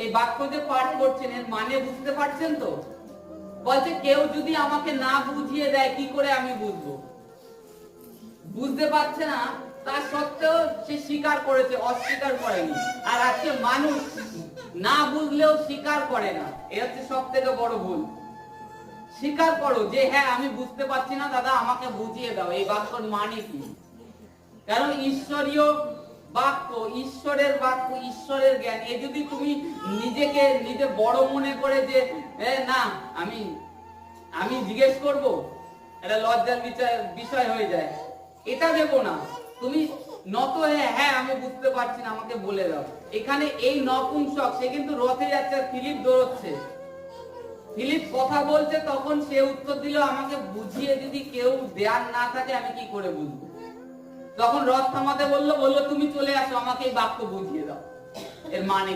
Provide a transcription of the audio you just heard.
এই বাক্য যে পাঠ করছেন এর মানে বুঝতে পারছেন তো? বলছে কেউ যদি আমাকে না বুঝিয়ে দেয় কি করে আমি বুঝবো? বুঝতে পারছে না, তা সত্ত্বেও সে স্বীকার করেছে, অস্বীকার করেনি। আর আজকে মানুষ না বুঝলেও স্বীকার করে না, এ হচ্ছে সব থেকে বড় ভুল। স্বীকার করো যে হ্যাঁ আমি বুঝতে পারছি না দাদা, আমাকে বুঝিয়ে দাও এই বাক্যর মানে কি। কারণ ঈশ্বরীয় বাক্য, ঈশ্বরের বাক্য, ঈশ্বরের জ্ঞান, এ যদি তুমি নিজেকে নিজে বড় মনে করে যে না আমি আমি জিজ্ঞেস করব, এটা লজ্জার বিষয় হয়ে যায়। এটা দেবো না, তুমি নত হয়ে হ্যাঁ আমি বুঝতে পারছি না, আমাকে বলে দাও। এখানে এই নপুংসক সে কিন্তু রথে যাচ্ছে আর ফিলিপ দৌড়চ্ছে। ফিলিপ কথা বলছে তখন সে উত্তর দিল আমাকে বুঝিয়ে যদি কেউ দেয়ার না থাকে আমি কি করে বুঝবো। তখন রথ থামাতে বললো তুমি চলে আসো, আমাকে এই বাক্য বুঝিয়ে দাও, এর মানে